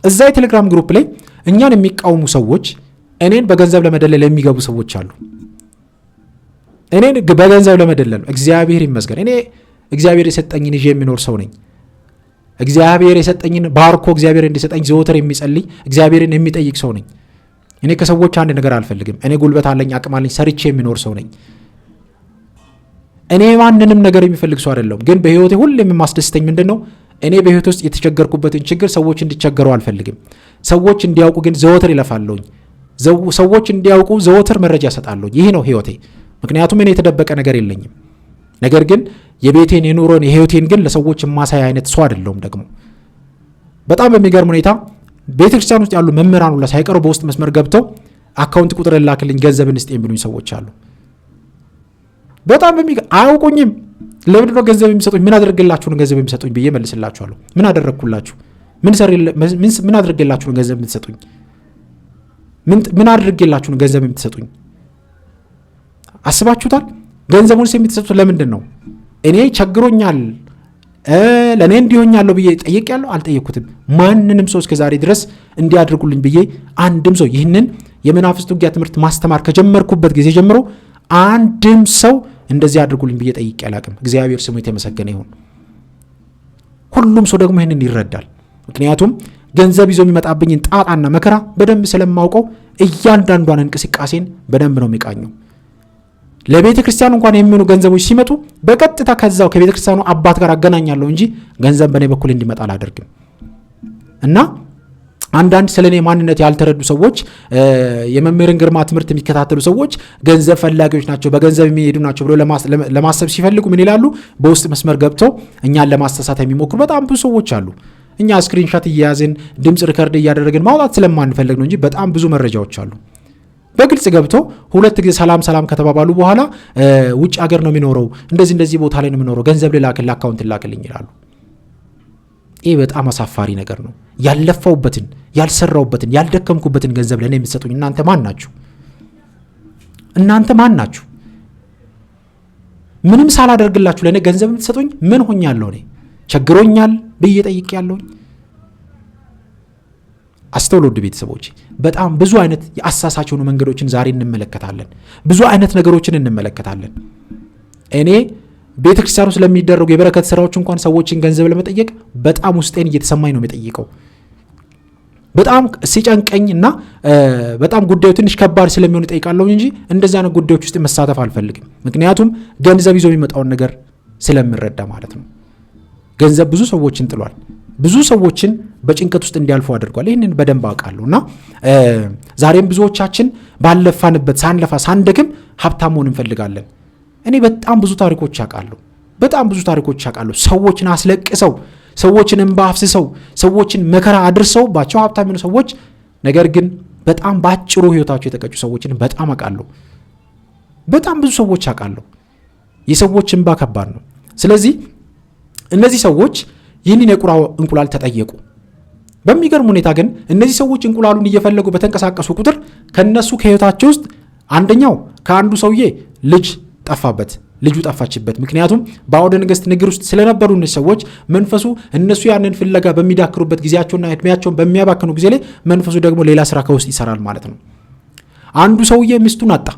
እዛ የቴሌግራም ግሩፕ ላይ እኛን የሚቃወሙ ሰዎች፣ እኔን በገንዘብ ለመደለል የሚገቡ ሰዎች አሉ። እኔን በገንዘብ ለመደለል እግዚአብሔር ይመስገን፣ እኔ እግዚአብሔር የሰጠኝን ይዤ የሚኖር ሰው ነኝ። እግዚአብሔር የሰጠኝን ባርኮ እግዚአብሔር እንዲሰጠኝ ዘወትር የሚጸልይ እግዚአብሔርን የሚጠይቅ ሰው ነኝ። እኔ ከሰዎች አንድ ነገር አልፈልግም። እኔ ጉልበት አለኝ፣ አቅም አለኝ፣ ሰርቼ የሚኖር ሰው ነኝ። እኔ ማንንም ነገር የሚፈልግ ሰው አይደለም። ግን በህይወቴ ሁሌም የማስደስተኝ ምንድነው? እኔ በህይወቴ ውስጥ የተቸገርኩበትን ችግር ሰዎች እንዲቸገሩ አልፈልግም። ሰዎች እንዲያውቁ ግን ዘወትር ይለፋለሁኝ። ሰዎች እንዲያውቁ ዘወትር መረጃ ሰጣለሁኝ። ይህ ነው ህይወቴ። ምክንያቱም እኔ የተደበቀ ነገር የለኝም። ነገር ግን የቤቴን የኑሮን የህይወቴን ግን ለሰዎች የማሳይ አይነት ሰው አይደለሁም። ደግሞ በጣም በሚገርም ሁኔታ ቤተክርስቲያን ውስጥ ያሉ መምህራን ሁላ ሳይቀሩ በውስጥ መስመር ገብተው አካውንት ቁጥር ላክልኝ ገንዘብን እስቲ የሚሉኝ ሰዎች አሉ። በጣም አያውቁኝም። ለምንድን ነው ገንዘብ የሚሰጡኝ? ምን አድርጌላችሁ ነው ገንዘብ የሚሰጡኝ ብዬ መልስላችኋለሁ። ምን አደረግኩላችሁ? ምን አድርጌላችሁ ነው ገንዘብ የምትሰጡኝ? ምን አድርጌላችሁ ነው ገንዘብ የምትሰጡኝ? አስባችሁታል? ገንዘቡን የምትሰጡት ለምንድን ነው? እኔ ቸግሮኛል ለእኔ እንዲሆኛለሁ ብዬ ጠይቄያለሁ? አልጠየቅኩትም። ማንንም ሰው እስከ ዛሬ ድረስ እንዲያደርጉልኝ ብዬ አንድም ሰው ይህንን የመናፍስት ውጊያ ትምህርት ማስተማር ከጀመርኩበት ጊዜ ጀምሮ አንድም ሰው እንደዚህ አድርጉልኝ ብዬ ጠይቄ አላቅም። እግዚአብሔር ስሙ የተመሰገነ ይሁን። ሁሉም ሰው ደግሞ ይህንን ይረዳል። ምክንያቱም ገንዘብ ይዞ የሚመጣብኝን ጣጣና መከራ በደንብ ስለማውቀው እያንዳንዷን እንቅስቃሴን በደንብ ነው የሚቃኘው። ለቤተ ክርስቲያኑ እንኳን የሚሆኑ ገንዘቦች ሲመጡ በቀጥታ ከዛው ከቤተ ክርስቲያኑ አባት ጋር አገናኛለሁ እንጂ ገንዘብ በእኔ በኩል እንዲመጣ አላደርግም። እና አንዳንድ ስለኔ ማንነት ያልተረዱ ሰዎች፣ የመምህርን ግርማ ትምህርት የሚከታተሉ ሰዎች ገንዘብ ፈላጊዎች ናቸው፣ በገንዘብ የሚሄዱ ናቸው ብሎ ለማሰብ ሲፈልጉ ምን ይላሉ? በውስጥ መስመር ገብተው እኛን ለማስተሳት የሚሞክሩ በጣም ብዙ ሰዎች አሉ። እኛ ስክሪንሾት እያያዝን ድምፅ ሪከርድ እያደረግን ማውጣት ስለማንፈልግ ነው እንጂ በጣም ብዙ መረጃዎች አሉ። በግልጽ ገብተው 2 ጊዜ ሰላም ከተባባሉ በኋላ ውጭ ሀገር ነው የሚኖረው፣ እንደዚህ ቦታ ላይ ነው የሚኖረው፣ ገንዘብ ልላክል፣ አካውንት ልላክልኝ ይላሉ። ይህ በጣም አሳፋሪ ነገር ነው። ያልለፋውበትን፣ ያልሰራውበትን፣ ያልደከምኩበትን ገንዘብ ለእኔ የምትሰጡኝ እናንተ ማን ናችሁ? ምንም ሳላደርግላችሁ ለእኔ ገንዘብ የምትሰጡኝ ምን ሆኛለሁ? እኔ ቸግሮኛል ብዬ ጠይቄያለሁኝ? አስተውሉ ውድ ቤተሰቦች፣ በጣም ብዙ አይነት የአሳሳች የሆኑ መንገዶችን ዛሬ እንመለከታለን። ብዙ አይነት ነገሮችን እንመለከታለን። እኔ ቤተክርስቲያኑ ስለሚደረጉ የበረከት ስራዎች እንኳን ሰዎችን ገንዘብ ለመጠየቅ በጣም ውስጤን እየተሰማኝ ነው የሚጠይቀው። በጣም ሲጨንቀኝና በጣም ጉዳዩ ትንሽ ከባድ ስለሚሆን እጠይቃለሁ እንጂ እንደዚህ አይነት ጉዳዮች ውስጥ መሳተፍ አልፈልግም። ምክንያቱም ገንዘብ ይዞ የሚመጣውን ነገር ስለምረዳ ማለት ነው። ገንዘብ ብዙ ሰዎችን ጥሏል። ብዙ ሰዎችን በጭንቀት ውስጥ እንዲያልፉ አድርጓል። ይህንን በደንብ አውቃለሁና ዛሬም ብዙዎቻችን ባለፋንበት ሳንለፋ ሳንደክም ሀብታም መሆን እንፈልጋለን። እኔ በጣም ብዙ ታሪኮች አውቃለሁ። ሰዎችን አስለቅሰው፣ ሰዎችን እንባ አፍስሰው፣ ሰዎችን መከራ አድርሰውባቸው ሀብታም የሆኑ ሰዎች፣ ነገር ግን በጣም ባጭሩ ህይወታቸው የተቀጩ ሰዎችን በጣም አውቃለሁ። በጣም ብዙ ሰዎች አውቃለሁ። የሰዎች እንባ ከባድ ነው። ስለዚህ እነዚህ ሰዎች ይህንን የቁራ እንቁላል ተጠየቁ። በሚገርም ሁኔታ ግን እነዚህ ሰዎች እንቁላሉን እየፈለጉ በተንቀሳቀሱ ቁጥር ከነሱ ከህይወታቸው ውስጥ አንደኛው ከአንዱ ሰውዬ ልጅ ጠፋበት፣ ልጁ ጠፋችበት። ምክንያቱም በአውደ ነገሥት ንግር ውስጥ ስለነበሩ እነዚህ ሰዎች መንፈሱ እነሱ ያንን ፍለጋ በሚዳክሩበት ጊዜያቸውና እድሜያቸውን በሚያባክኑ ጊዜ ላይ መንፈሱ ደግሞ ሌላ ስራ ከውስጥ ይሰራል ማለት ነው። አንዱ ሰውዬ ሚስቱን አጣ፣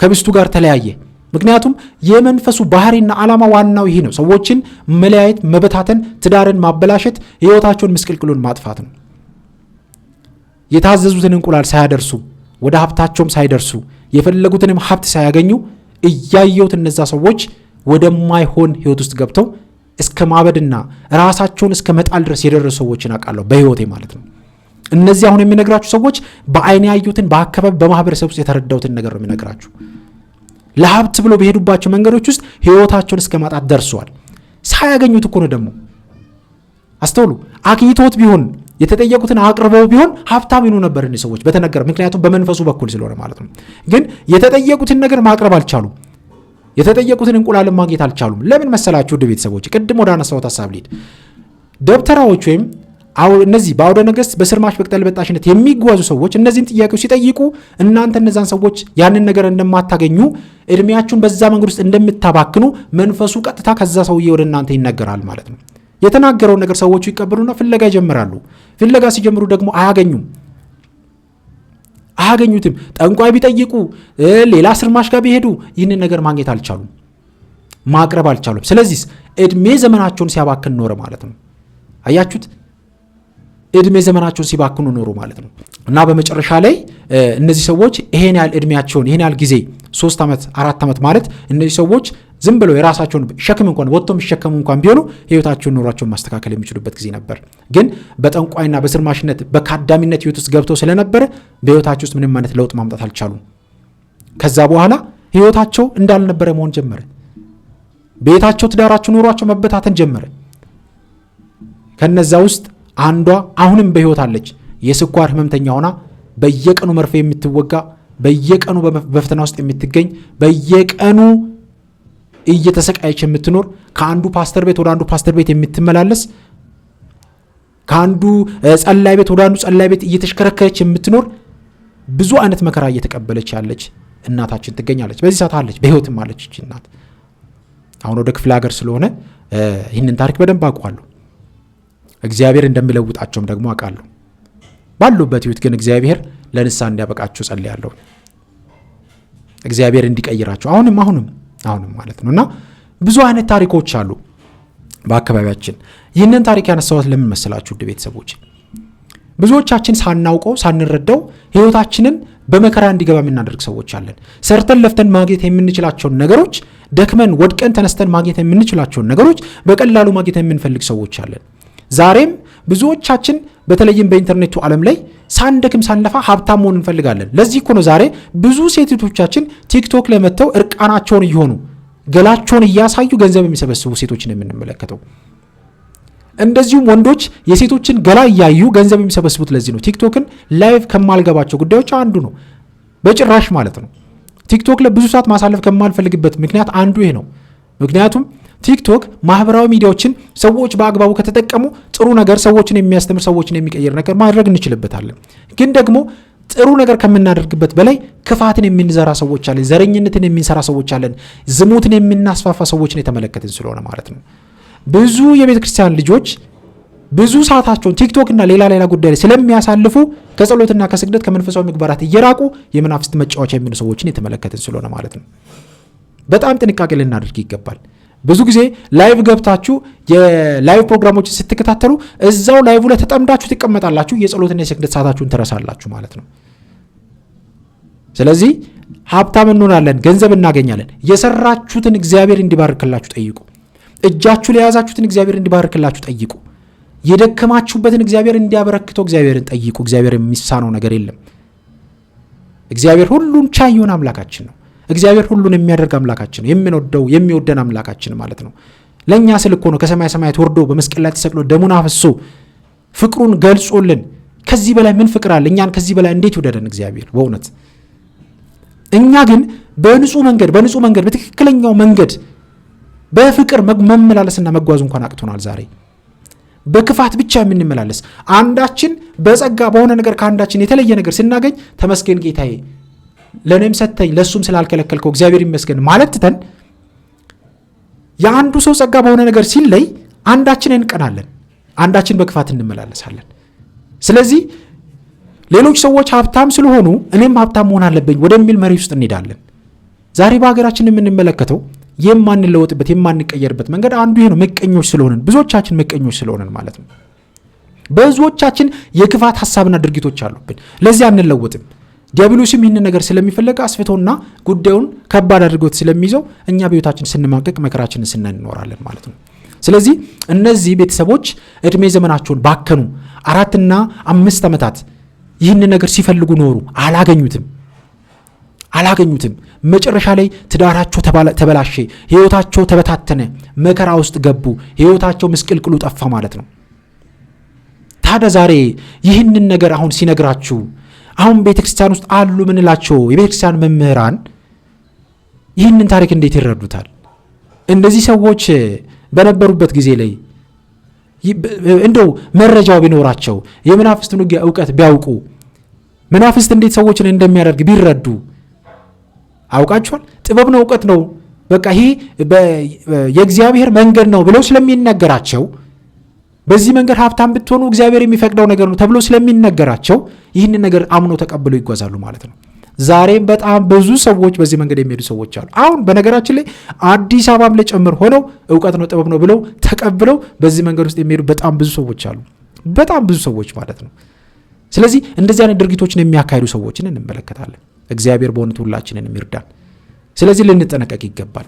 ከሚስቱ ጋር ተለያየ። ምክንያቱም የመንፈሱ ባህሪና ዓላማ ዋናው ይህ ነው። ሰዎችን መለያየት፣ መበታተን፣ ትዳርን ማበላሸት፣ ህይወታቸውን ምስቅልቅሉን ማጥፋት ነው። የታዘዙትን እንቁላል ሳያደርሱ ወደ ሀብታቸውም ሳይደርሱ የፈለጉትንም ሀብት ሳያገኙ እያየሁት እነዛ ሰዎች ወደማይሆን ህይወት ውስጥ ገብተው እስከ ማበድና ራሳቸውን እስከ መጣል ድረስ የደረሱ ሰዎችን አውቃለሁ በህይወቴ ማለት ነው። እነዚህ አሁን የሚነግራችሁ ሰዎች በአይኔ ያዩትን በአካባቢ በማህበረሰብ ውስጥ የተረዳሁትን ነገር ነው የሚነግራችሁ። ለሀብት ብሎ በሄዱባቸው መንገዶች ውስጥ ህይወታቸውን እስከ ማጣት ደርሰዋል። ሳያገኙት እኮ ነው ደግሞ። አስተውሉ። አግኝቶት ቢሆን የተጠየቁትን አቅርበው ቢሆን ሀብታም ይኑ ነበር እነዚህ ሰዎች በተነገረ። ምክንያቱም በመንፈሱ በኩል ስለሆነ ማለት ነው። ግን የተጠየቁትን ነገር ማቅረብ አልቻሉም። የተጠየቁትን እንቁላል ማግኘት አልቻሉም። ለምን መሰላችሁ? ውድ ቤተሰቦች፣ ቅድም ወደ አነሳሁት ሐሳብ ልሂድ። ደብተራዎች ወይም እነዚህ በአውደ ነገሥት በስርማሽ በቅጠል በጣሽነት የሚጓዙ ሰዎች እነዚህን ጥያቄዎች ሲጠይቁ እናንተ እነዛን ሰዎች ያንን ነገር እንደማታገኙ እድሜያችሁን በዛ መንገድ ውስጥ እንደምታባክኑ መንፈሱ ቀጥታ ከዛ ሰውዬ ወደ እናንተ ይነገራል ማለት ነው። የተናገረውን ነገር ሰዎቹ ይቀበሉና ፍለጋ ይጀምራሉ። ፍለጋ ሲጀምሩ ደግሞ አያገኙትም። ጠንቋይ ቢጠይቁ፣ ሌላ ስርማሽ ጋር ቢሄዱ ይህንን ነገር ማግኘት አልቻሉም፣ ማቅረብ አልቻሉም። ስለዚህ እድሜ ዘመናቸውን ሲያባክን ኖረ ማለት ነው። አያችሁት? እድሜ ዘመናቸውን ሲባክኑ ኖሩ ማለት ነው። እና በመጨረሻ ላይ እነዚህ ሰዎች ይሄን ያህል እድሜያቸውን ይሄን ያህል ጊዜ 3 ዓመት 4 ዓመት ማለት እነዚህ ሰዎች ዝም ብለው የራሳቸውን ሸክም እንኳን ወጥቶ የሚሸከሙ እንኳን ቢሆኑ ህይወታቸውን ኑሯቸውን ማስተካከል የሚችሉበት ጊዜ ነበር። ግን በጠንቋይና በስርማሽነት በካዳሚነት ህይወት ውስጥ ገብተው ስለነበረ በህይወታቸው ውስጥ ምንም አይነት ለውጥ ማምጣት አልቻሉም። ከዛ በኋላ ህይወታቸው እንዳልነበረ መሆን ጀመረ። ቤታቸው፣ ትዳራቸው፣ ኑሯቸው መበታተን ጀመረ። ከነዛ ውስጥ አንዷ አሁንም በህይወት አለች። የስኳር ህመምተኛ ሆና በየቀኑ መርፌ የምትወጋ፣ በየቀኑ በፈተና ውስጥ የምትገኝ፣ በየቀኑ እየተሰቃየች የምትኖር፣ ከአንዱ ፓስተር ቤት ወደ አንዱ ፓስተር ቤት የምትመላለስ፣ ከአንዱ ጸላይ ቤት ወደ አንዱ ጸላይ ቤት እየተሽከረከረች የምትኖር፣ ብዙ አይነት መከራ እየተቀበለች ያለች እናታችን ትገኛለች። በዚህ ሰዓት አለች፣ በህይወትም አለች እቺ እናት። አሁን ወደ ክፍለ ሀገር ስለሆነ ይህንን ታሪክ በደንብ አውቀዋለሁ። እግዚአብሔር እንደሚለውጣቸውም ደግሞ አውቃለሁ። ባሉበት ህይወት ግን እግዚአብሔር ለንስሐ እንዲያበቃቸው ጸልያለሁ። እግዚአብሔር እንዲቀይራቸው አሁንም ማለት ነው። እና ብዙ አይነት ታሪኮች አሉ በአካባቢያችን። ይህንን ታሪክ ያነሳሁት ለምን መሰላችሁ? ውድ ቤተሰቦች፣ ብዙዎቻችን ሳናውቀው ሳንረዳው ህይወታችንን በመከራ እንዲገባ የምናደርግ ሰዎች አለን። ሰርተን ለፍተን ማግኘት የምንችላቸውን ነገሮች፣ ደክመን ወድቀን ተነስተን ማግኘት የምንችላቸውን ነገሮች በቀላሉ ማግኘት የምንፈልግ ሰዎች አለን። ዛሬም ብዙዎቻችን በተለይም በኢንተርኔቱ ዓለም ላይ ሳንደክም ሳንለፋ ሀብታም መሆን እንፈልጋለን። ለዚህ እኮ ነው ዛሬ ብዙ ሴቶቻችን ቲክቶክ ላይ መጥተው እርቃናቸውን እየሆኑ ገላቸውን እያሳዩ ገንዘብ የሚሰበስቡ ሴቶችን የምንመለከተው። እንደዚሁም ወንዶች የሴቶችን ገላ እያዩ ገንዘብ የሚሰበስቡት ለዚህ ነው። ቲክቶክን ላይቭ ከማልገባቸው ጉዳዮች አንዱ ነው፣ በጭራሽ ማለት ነው። ቲክቶክ ላይ ብዙ ሰዓት ማሳለፍ ከማልፈልግበት ምክንያት አንዱ ይሄ ነው። ምክንያቱም ቲክቶክ ማህበራዊ ሚዲያዎችን ሰዎች በአግባቡ ከተጠቀሙ ጥሩ ነገር፣ ሰዎችን የሚያስተምር፣ ሰዎችን የሚቀይር ነገር ማድረግ እንችልበታለን። ግን ደግሞ ጥሩ ነገር ከምናደርግበት በላይ ክፋትን የምንዘራ ሰዎች አለን፣ ዘረኝነትን የምንሰራ ሰዎች አለን፣ ዝሙትን የምናስፋፋ ሰዎችን የተመለከትን ስለሆነ ማለት ነው። ብዙ የቤተ ክርስቲያን ልጆች ብዙ ሰዓታቸውን ቲክቶክ እና ሌላ ጉዳይ ላይ ስለሚያሳልፉ ከጸሎትና ከስግደት ከመንፈሳዊ ምግባራት እየራቁ የመናፍስት መጫወቻ የሚሆኑ ሰዎችን የተመለከትን ስለሆነ ማለት ነው። በጣም ጥንቃቄ ልናደርግ ይገባል። ብዙ ጊዜ ላይቭ ገብታችሁ የላይቭ ፕሮግራሞችን ስትከታተሉ እዛው ላይቭ ላይ ተጠምዳችሁ ትቀመጣላችሁ፣ የጸሎትና የስግደት ሰዓታችሁን ትረሳላችሁ ማለት ነው። ስለዚህ ሀብታም እንሆናለን፣ ገንዘብ እናገኛለን። የሰራችሁትን እግዚአብሔር እንዲባርክላችሁ ጠይቁ። እጃችሁ ላይ የያዛችሁትን እግዚአብሔር እንዲባርክላችሁ ጠይቁ። የደከማችሁበትን እግዚአብሔር እንዲያበረክተው እግዚአብሔርን ጠይቁ። እግዚአብሔር የሚሳነው ነገር የለም። እግዚአብሔር ሁሉን ቻይ የሆነ አምላካችን ነው። እግዚአብሔር ሁሉን የሚያደርግ አምላካችን ነው። የሚወደን አምላካችን ማለት ነው። ለኛ ስል እኮ ነው ከሰማይ ሰማያት ወርዶ በመስቀል ላይ ተሰቅሎ ደሙን አፍሶ ፍቅሩን ገልጾልን ከዚህ በላይ ምን ፍቅር አለ? እኛን ከዚህ በላይ እንዴት ይወደደን እግዚአብሔር በእውነት። እኛ ግን በንጹህ መንገድ በትክክለኛው መንገድ በፍቅር መመላለስና መጓዝ እንኳን አቅቶናል። ዛሬ በክፋት ብቻ የምንመላለስ አንዳችን በጸጋ በሆነ ነገር ከአንዳችን የተለየ ነገር ስናገኝ ተመስገን ጌታዬ ለኔም ሰጠኝ ለሱም ስላልከለከልከው እግዚአብሔር ይመስገን ማለት ትተን የአንዱ ሰው ጸጋ በሆነ ነገር ሲለይ አንዳችን እንቀናለን፣ አንዳችን በክፋት እንመላለሳለን። ስለዚህ ሌሎች ሰዎች ሀብታም ስለሆኑ እኔም ሀብታም መሆን አለብኝ ወደሚል መሪ ውስጥ እንሄዳለን። ዛሬ በሀገራችን የምንመለከተው የማንለወጥበት የማንቀየርበት መንገድ አንዱ ይሄ ነው። ምቀኞች ስለሆነን ብዙዎቻችን ምቀኞች ስለሆነን ማለት ነው። ብዙዎቻችን የክፋት ሐሳብና ድርጊቶች አሉብን። ለዚህ አንለወጥም። ዲያብሎስም ይህንን ነገር ስለሚፈልግ አስፍቶና ጉዳዩን ከባድ አድርጎት ስለሚይዘው እኛ በህይወታችን ስንማቀቅ መከራችንን ስንኖራለን ማለት ነው። ስለዚህ እነዚህ ቤተሰቦች እድሜ ዘመናቸውን ባከኑ 4 እና 5 ዓመታት ይህንን ነገር ሲፈልጉ ኖሩ፣ አላገኙትም። መጨረሻ ላይ ትዳራቸው ተበላሸ፣ ህይወታቸው ተበታተነ፣ መከራ ውስጥ ገቡ፣ ህይወታቸው ምስቅልቅሉ ጠፋ ማለት ነው። ታዲያ ዛሬ ይህንን ነገር አሁን ሲነግራችሁ አሁን ቤተክርስቲያን ውስጥ አሉ ምንላቸው የቤተክርስቲያን መምህራን ይህንን ታሪክ እንዴት ይረዱታል? እንደዚህ ሰዎች በነበሩበት ጊዜ ላይ እንደው መረጃው ቢኖራቸው የመናፍስቱን ውጊያ ዕውቀት ቢያውቁ መናፍስት እንዴት ሰዎችን እንደሚያደርግ ቢረዱ አውቃቸዋል። ጥበብ ነው፣ ዕውቀት ነው፣ በቃ ይሄ የእግዚአብሔር መንገድ ነው ብለው ስለሚነገራቸው በዚህ መንገድ ሀብታም ብትሆኑ እግዚአብሔር የሚፈቅደው ነገር ነው ተብሎ ስለሚነገራቸው ይህንን ነገር አምነው ተቀብለው ይጓዛሉ ማለት ነው። ዛሬም በጣም ብዙ ሰዎች በዚህ መንገድ የሚሄዱ ሰዎች አሉ። አሁን በነገራችን ላይ አዲስ አበባም ላይ ጭምር ሆነው ዕውቀት ነው ጥበብ ነው ብለው ተቀብለው በዚህ መንገድ ውስጥ የሚሄዱ በጣም ብዙ ሰዎች አሉ። በጣም ብዙ ሰዎች ማለት ነው። ስለዚህ እንደዚህ አይነት ድርጊቶችን የሚያካሂዱ ሰዎችን እንመለከታለን። እግዚአብሔር በእውነቱ ሁላችንን ይርዳን። ስለዚህ ልንጠነቀቅ ይገባል።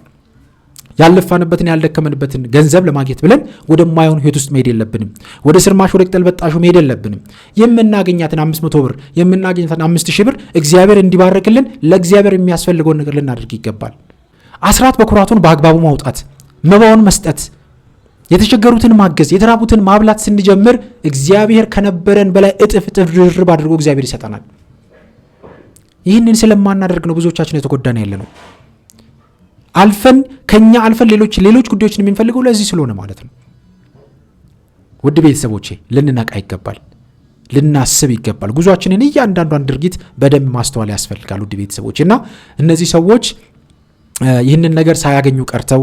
ያለፋንበትን ያልደከመንበትን ገንዘብ ለማግኘት ብለን ወደማይሆን ህይወት ውስጥ መሄድ የለብንም። ወደ ስርማሽ ወደ ቅጠል በጣሹ መሄድ የለብንም። የምናገኛትን 500 ብር የምናገኛትን 5000 ብር እግዚአብሔር እንዲባርክልን ለእግዚአብሔር የሚያስፈልገውን ነገር ልናደርግ ይገባል። አስራት በኩራቱን በአግባቡ ማውጣት፣ መባውን መስጠት፣ የተቸገሩትን ማገዝ፣ የተራቡትን ማብላት ስንጀምር እግዚአብሔር ከነበረን በላይ እጥፍ ድርብ አድርጎ እግዚአብሔር ይሰጠናል። ይህንን ስለማናደርግ ነው ብዙዎቻችን የተጎዳን ያለ ነው። ከኛ አልፈን ሌሎች ጉዳዮችን የምንፈልገው ለዚህ ስለሆነ ማለት ነው። ውድ ቤተሰቦቼ ልንነቃ ይገባል፣ ልናስብ ይገባል። ጉዟችንን እያንዳንዷን ድርጊት በደንብ ማስተዋል ያስፈልጋል። ውድ ቤተሰቦቼ እና እነዚህ ሰዎች ይህንን ነገር ሳያገኙ ቀርተው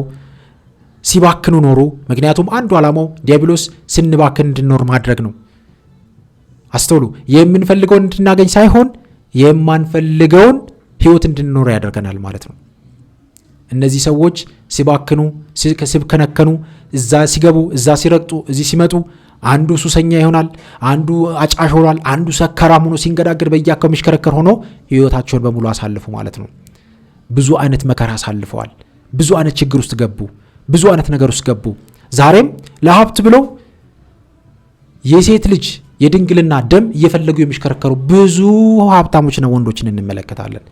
ሲባክኑ ኖሩ። ምክንያቱም አንዱ ዓላማው ዲያብሎስ ስንባክን እንድንኖር ማድረግ ነው። አስተውሉ። የምንፈልገውን እንድናገኝ ሳይሆን የማንፈልገውን ህይወት እንድንኖር ያደርገናል ማለት ነው። እነዚህ ሰዎች ሲባክኑ ሲከነከኑ እዛ ሲገቡ እዛ ሲረግጡ እዚህ ሲመጡ አንዱ ሱሰኛ ይሆናል፣ አንዱ አጫሽ ሆኗል፣ አንዱ ሰካራም ሆኖ ሲንገዳገድ በየአካባቢው የሚሽከረከር ሆኖ ህይወታቸውን በሙሉ አሳልፉ ማለት ነው። ብዙ አይነት መከራ አሳልፈዋል። ብዙ አይነት ችግር ውስጥ ገቡ። ብዙ አይነት ነገር ውስጥ ገቡ። ዛሬም ለሀብት ብለው የሴት ልጅ የድንግልና ደም እየፈለጉ የሚሽከረከሩ ብዙ ሀብታሞችና ወንዶችን እንመለከታለን።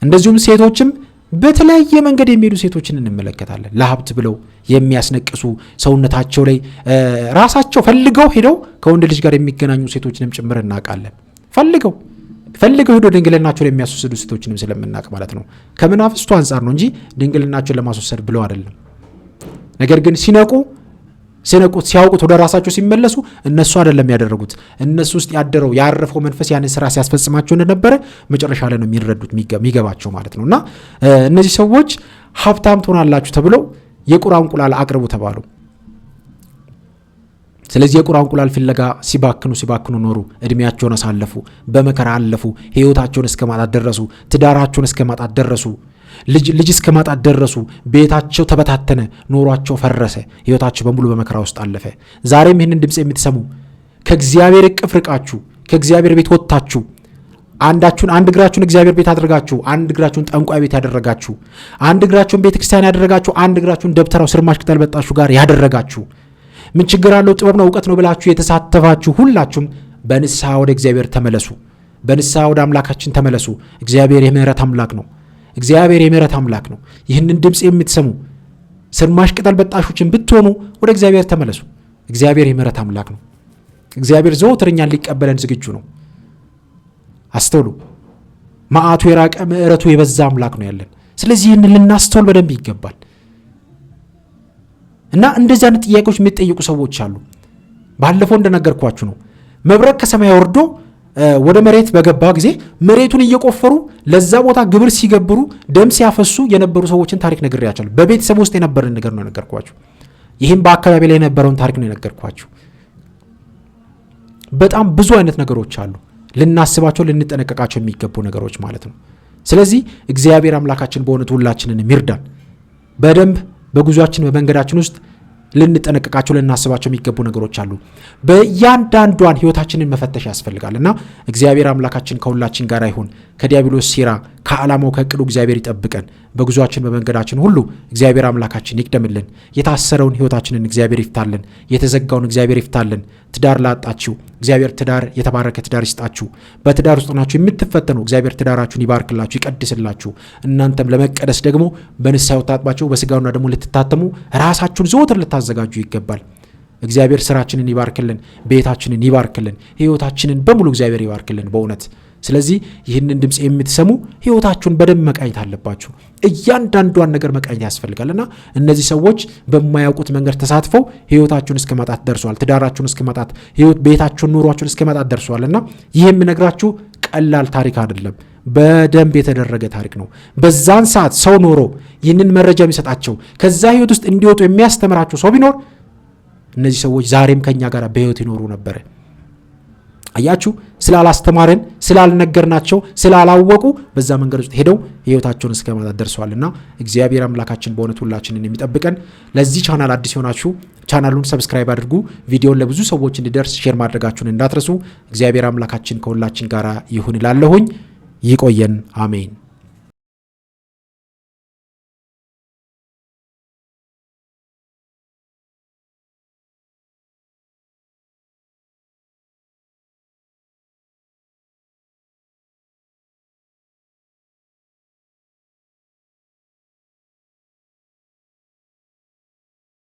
እንደዚሁም ሴቶችም በተለያየ መንገድ የሚሄዱ ሴቶችን እንመለከታለን። ለሀብት ብለው የሚያስነቅሱ ሰውነታቸው ላይ ራሳቸው ፈልገው ሄደው ከወንድ ልጅ ጋር የሚገናኙ ሴቶችንም ጭምር እናውቃለን። ፈልገው ሄዶ ድንግልናቸው ላይ የሚያስወስዱ ሴቶችንም ስለምናውቅ ማለት ነው። ከመናፍስቱ አንጻር ነው እንጂ ድንግልናቸውን ለማስወሰድ ብለው አይደለም። ነገር ግን ሲያውቁት ወደ ራሳቸው ሲመለሱ እነሱ አይደለም ያደረጉት። እነሱ ውስጥ ያረፈው መንፈስ ያንን ስራ ሲያስፈጽማቸው እንደነበረ መጨረሻ ላይ ነው የሚረዱት የሚገባቸው ማለት ነው። እና እነዚህ ሰዎች ሀብታም ትሆናላችሁ ተብለው የቁራ እንቁላል አቅርቡ ተባሉ። ስለዚህ የቁራ እንቁላል ፍለጋ ሲባክኑ ኖሩ። እድሜያቸውን አሳለፉ፣ በመከራ አለፉ፣ ህይወታቸውን እስከ ማጣት ደረሱ፣ ትዳራቸውን እስከ ማጣት ደረሱ፣ ልጅ እስከ ማጣት ደረሱ። ቤታቸው ተበታተነ፣ ኖሯቸው ፈረሰ፣ ህይወታቸው በሙሉ በመከራ ውስጥ አለፈ። ዛሬም ይህንን ድምፅ የምትሰሙ ከእግዚአብሔር እቅፍ ርቃችሁ ከእግዚአብሔር ቤት ወጥታችሁ አንድ እግራችሁን እግዚአብሔር ቤት አድርጋችሁ አንድ እግራችሁን ጠንቋይ ቤት ያደረጋችሁ፣ አንድ እግራችሁን ቤተክርስቲያን ያደረጋችሁ፣ አንድ እግራችሁን ደብተራው ስርማሽ ቅጠል በጣሹ ጋር ያደረጋችሁ፣ ምን ችግር አለው ጥበብ ነው ዕውቀት ነው ብላችሁ የተሳተፋችሁ ሁላችሁም በንስሐ ወደ እግዚአብሔር ተመለሱ። በንስሐ ወደ አምላካችን ተመለሱ። እግዚአብሔር የምህረት አምላክ ነው። እግዚአብሔር የምህረት አምላክ ነው። ይህንን ድምፅ የምትሰሙ ስርማሽ ቅጠል በጣሾችን ብትሆኑ ወደ እግዚአብሔር ተመለሱ። እግዚአብሔር የምህረት አምላክ ነው። እግዚአብሔር ዘወትር እኛን ሊቀበለን ዝግጁ ነው። አስተውሉ። መዓቱ የራቀ ምሕረቱ የበዛ አምላክ ነው ያለን። ስለዚህ ይህን ልናስተውል በደንብ ይገባል። እና እንደዚህ አይነት ጥያቄዎች የሚጠይቁ ሰዎች አሉ። ባለፈው እንደነገርኳችሁ ነው። መብረቅ ከሰማይ ወርዶ ወደ መሬት በገባ ጊዜ መሬቱን እየቆፈሩ ለዛ ቦታ ግብር ሲገብሩ ደም ሲያፈሱ የነበሩ ሰዎችን ታሪክ ነግሬያቸዋለሁ። በቤተሰብ ውስጥ የነበረን ነገር ነው የነገርኳችሁ። ይህም በአካባቢ ላይ የነበረውን ታሪክ ነው የነገርኳችሁ። በጣም ብዙ አይነት ነገሮች አሉ፣ ልናስባቸው ልንጠነቀቃቸው የሚገቡ ነገሮች ማለት ነው። ስለዚህ እግዚአብሔር አምላካችን በእውነቱ ሁላችንን ይርዳን። በደንብ በጉዟችን በመንገዳችን ውስጥ ልንጠነቀቃቸው ልናስባቸው የሚገቡ ነገሮች አሉ። በእያንዳንዷን ህይወታችንን መፈተሽ ያስፈልጋል እና እግዚአብሔር አምላካችን ከሁላችን ጋር ይሁን። ከዲያብሎስ ሴራ ከዓላማው ከእቅዱ እግዚአብሔር ይጠብቀን። በጉዟችን በመንገዳችን ሁሉ እግዚአብሔር አምላካችን ይቅደምልን። የታሰረውን ህይወታችንን እግዚአብሔር ይፍታልን። የተዘጋውን እግዚአብሔር ይፍታልን። ትዳር ላጣችሁ እግዚአብሔር ትዳር የተባረከ ትዳር ይስጣችሁ። በትዳር ውስጥ ናችሁ የምትፈተኑ እግዚአብሔር ትዳራችሁን ይባርክላችሁ፣ ይቀድስላችሁ። እናንተም ለመቀደስ ደግሞ በንስሐ ታጥባችሁ በስጋውና ደግሞ ልትታተሙ ራሳችሁን ዘወትር ልታዘጋጁ ይገባል። እግዚአብሔር ስራችንን ይባርክልን፣ ቤታችንን ይባርክልን፣ ህይወታችንን በሙሉ እግዚአብሔር ይባርክልን በእውነት። ስለዚህ ይህንን ድምፅ የምትሰሙ ህይወታችሁን በደንብ መቃኘት አለባችሁ። እያንዳንዷን ነገር መቃኘት ያስፈልጋልና እነዚህ ሰዎች በማያውቁት መንገድ ተሳትፈው ህይወታችሁን እስከ ማጣት ደርሷል። ትዳራችሁን እስከ ማጣት፣ ህይወት ቤታችሁን፣ ኑሯችሁን እስከ ማጣት ደርሷልና ይህ የምነግራችሁ ቀላል ታሪክ አይደለም። በደንብ የተደረገ ታሪክ ነው። በዛን ሰዓት ሰው ኖሮ ይህንን መረጃ የሚሰጣቸው ከዛ ህይወት ውስጥ እንዲወጡ የሚያስተምራቸው ሰው ቢኖር እነዚህ ሰዎች ዛሬም ከኛ ጋር በህይወት ይኖሩ ነበር። አያችሁ፣ ስላላስተማረን ስላልነገርናቸው ስላላወቁ በዛ መንገድ ውስጥ ሄደው ህይወታቸውን እስከ ማጣት ደርሰዋልና እግዚአብሔር አምላካችን በእውነት ሁላችንን የሚጠብቀን። ለዚህ ቻናል አዲስ ሆናችሁ ቻናሉን ሰብስክራይብ አድርጉ። ቪዲዮን ለብዙ ሰዎች እንዲደርስ ሼር ማድረጋችሁን እንዳትረሱ። እግዚአብሔር አምላካችን ከሁላችን ጋር ይሁን እላለሁኝ። ይቆየን። አሜን።